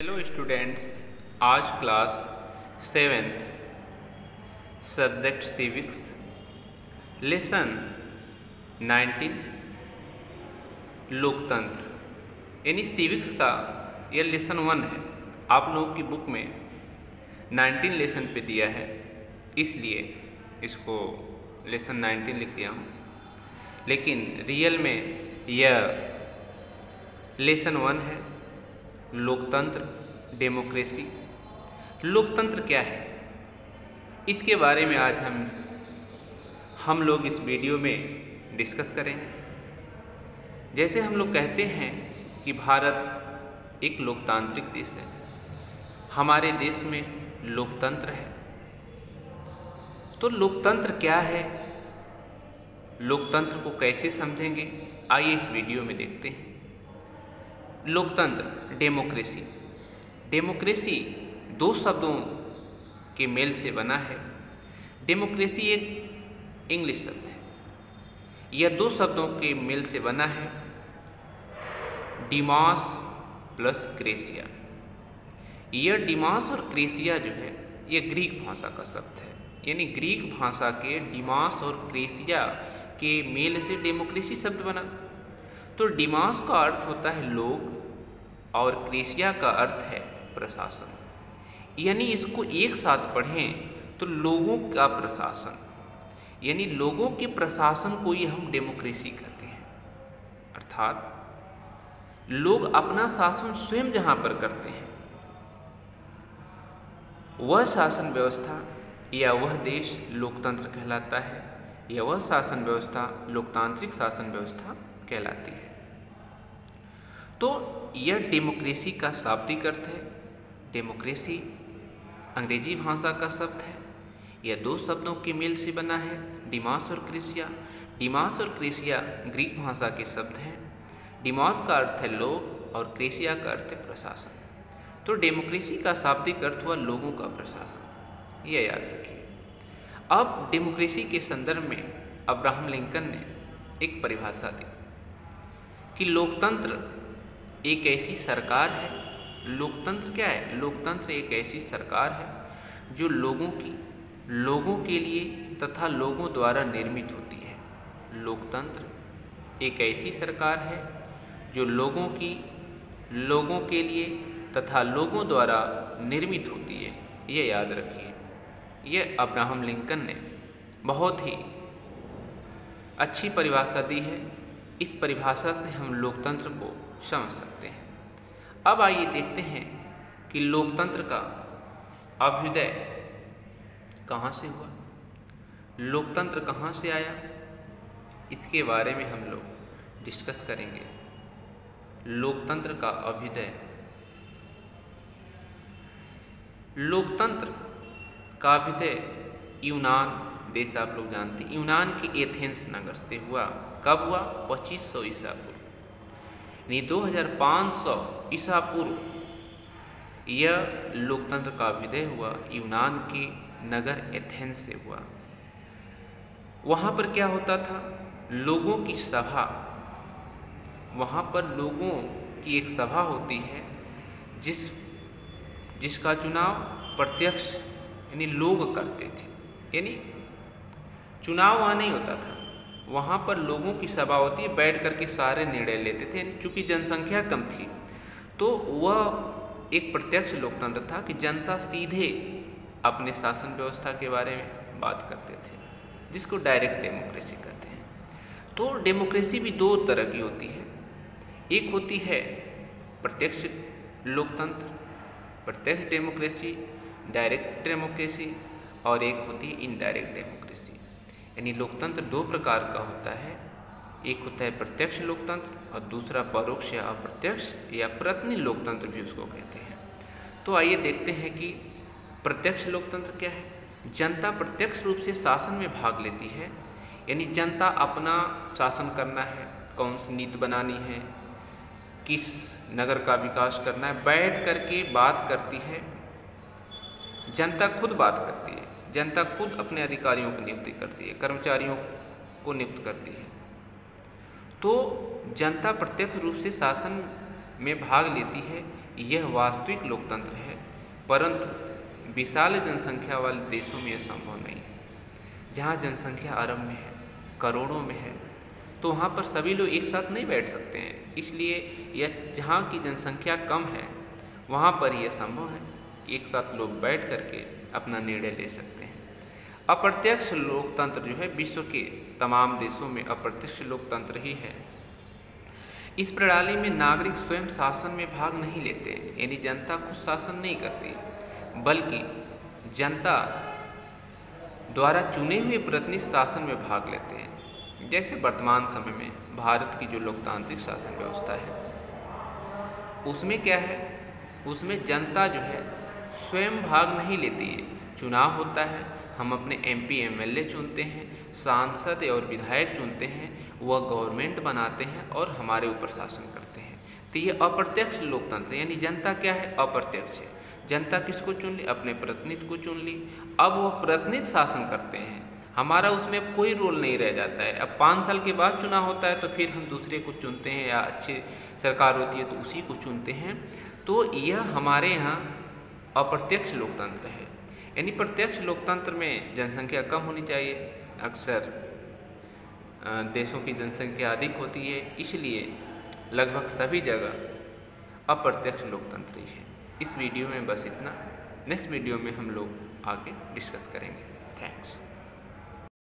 Hello students, आज class 7th subject civics lesson 19 लोकतंत्र यानी सिविक्स का यह लेसन 1 है। आप लोगों की बुक में 19 लेसन पे दिया है, इसलिए इसको लेसन 19 लिख दिया हूँ, लेकिन रियल में यह लेसन 1 है। लोकतंत्र, डेमोक्रेसी। लोकतंत्र क्या है, इसके बारे में आज हम लोग इस वीडियो में डिस्कस करेंगे। जैसे हम लोग कहते हैं कि भारत एक लोकतांत्रिक देश है, हमारे देश में लोकतंत्र है। तो लोकतंत्र क्या है, लोकतंत्र को कैसे समझेंगे, आइए इस वीडियो में देखते हैं। लोकतंत्र, डेमोक्रेसी। डेमोक्रेसी दो शब्दों के मेल से बना है। डेमोक्रेसी एक इंग्लिश शब्द है, यह दो शब्दों के मेल से बना है, डिमास प्लस क्रेसिया। यह डिमास और क्रेसिया जो है यह ग्रीक भाषा का शब्द है, यानी ग्रीक भाषा के डिमास और क्रेसिया के मेल से डेमोक्रेसी शब्द बना। तो डिमास का अर्थ होता है लोग और क्रेसिया का अर्थ है प्रशासन, यानी इसको एक साथ पढ़ें तो लोगों का प्रशासन, यानी लोगों के प्रशासन को ही हम डेमोक्रेसी कहते हैं। अर्थात लोग अपना शासन स्वयं जहाँ पर करते हैं, वह शासन व्यवस्था या वह देश लोकतंत्र कहलाता है, या वह शासन व्यवस्था लोकतांत्रिक शासन व्यवस्था कहलाती है। तो यह डेमोक्रेसी का शाब्दिक अर्थ है। डेमोक्रेसी अंग्रेजी भाषा का शब्द है, यह दो शब्दों के मेल से बना है, डिमास और क्रेसिया। डिमास और क्रेसिया ग्रीक भाषा के शब्द हैं। डिमास का अर्थ है लोग और क्रेसिया का अर्थ है प्रशासन। तो डेमोक्रेसी का शाब्दिक अर्थ हुआ लोगों का प्रशासन, यह याद रखिए। अब डेमोक्रेसी के संदर्भ में अब्राहम लिंकन ने एक परिभाषा दी कि लोकतंत्र एक ऐसी सरकार है। लोकतंत्र क्या है? लोकतंत्र एक ऐसी सरकार है जो लोगों के लिए तथा लोगों द्वारा निर्मित होती है। लोकतंत्र एक ऐसी सरकार है जो लोगों के लिए तथा लोगों द्वारा निर्मित होती है, ये याद रखिए। यह अब्राहम लिंकन ने बहुत ही अच्छी परिभाषा दी है। इस परिभाषा से हम लोकतंत्र को समझ सकते हैं। अब आइए देखते हैं कि लोकतंत्र का अभ्युदय कहाँ से हुआ, लोकतंत्र कहाँ से आया, इसके बारे में हम लोग डिस्कस करेंगे। लोकतंत्र का अभ्युदय। लोकतंत्र का अभ्युदय यूनान देश, आप लोग जानते हैं, यूनान के एथेंस नगर से हुआ। कब हुआ? 2500 ईसा पूर्व, यानी 2500 ईसा पूर्व यह लोकतंत्र का अभ्युदय हुआ। यूनान के नगर एथेंस से हुआ। वहाँ पर क्या होता था? लोगों की सभा, वहाँ पर लोगों की एक सभा होती है जिसका चुनाव प्रत्यक्ष यानी लोग करते थे, यानी चुनाव वहाँ नहीं होता था, वहाँ पर लोगों की सभा होती है, बैठ करके सारे निर्णय लेते थे। चूँकि जनसंख्या कम थी तो वह एक प्रत्यक्ष लोकतंत्र था कि जनता सीधे अपने शासन व्यवस्था के बारे में बात करते थे, जिसको डायरेक्ट डेमोक्रेसी कहते हैं। तो डेमोक्रेसी भी दो तरह की होती है, एक होती है प्रत्यक्ष लोकतंत्र, प्रत्यक्ष डेमोक्रेसी, डायरेक्ट डेमोक्रेसी, और एक होती है इनडायरेक्ट डेमोक्रेसी। यानी लोकतंत्र दो प्रकार का होता है, एक होता है प्रत्यक्ष लोकतंत्र और दूसरा परोक्ष या अप्रत्यक्ष या प्रतिनिधि लोकतंत्र भी उसको कहते हैं। तो आइए देखते हैं कि प्रत्यक्ष लोकतंत्र क्या है। जनता प्रत्यक्ष रूप से शासन में भाग लेती है, यानी जनता अपना शासन करना है, कौन सी नीति बनानी है, किस नगर का विकास करना है, बैठ करके बात करती है। जनता खुद बात करती है, जनता खुद अपने अधिकारियों की नियुक्ति करती है, कर्मचारियों को नियुक्त करती है। तो जनता प्रत्यक्ष रूप से शासन में भाग लेती है, यह वास्तविक लोकतंत्र है। परंतु विशाल जनसंख्या वाले देशों में यह संभव नहीं है। जहाँ जनसंख्या अरब में है, करोड़ों में है, तो वहाँ पर सभी लोग एक साथ नहीं बैठ सकते हैं। इसलिए यह जहाँ की जनसंख्या कम है वहाँ पर यह संभव है कि एक साथ लोग बैठ करके अपना निर्णय ले सकते हैं। अप्रत्यक्ष लोकतंत्र जो है विश्व के तमाम देशों में अप्रत्यक्ष लोकतंत्र ही है। इस प्रणाली में नागरिक स्वयं शासन में भाग नहीं लेते, यानी जनता खुद शासन नहीं करती, बल्कि जनता द्वारा चुने हुए प्रतिनिधि शासन में भाग लेते हैं। जैसे वर्तमान समय में भारत की जो लोकतांत्रिक शासन व्यवस्था है उसमें क्या है, उसमें जनता जो है स्वयं भाग नहीं लेती है। चुनाव होता है, हम अपने MP MLA चुनते हैं, सांसद और विधायक चुनते हैं, वह गवर्नमेंट बनाते हैं और हमारे ऊपर शासन करते हैं। तो ये अप्रत्यक्ष लोकतंत्र, यानी जनता क्या है, अप्रत्यक्ष है। जनता किसको चुन ली, अपने प्रतिनिधि को चुन ली, अब वह प्रतिनिधि शासन करते हैं, हमारा उसमें अब कोई रोल नहीं रह जाता है। अब 5 साल के बाद चुनाव होता है तो फिर हम दूसरे को चुनते हैं, या अच्छी सरकार होती है तो उसी को चुनते हैं। तो यह हमारे यहाँ अप्रत्यक्ष लोकतंत्र है। यानी प्रत्यक्ष लोकतंत्र में जनसंख्या कम होनी चाहिए, अक्सर देशों की जनसंख्या अधिक होती है, इसलिए लगभग सभी जगह अप्रत्यक्ष लोकतंत्र ही है। इस वीडियो में बस इतना। नेक्स्ट वीडियो में हम लोग आगे डिस्कस करेंगे। थैंक्स।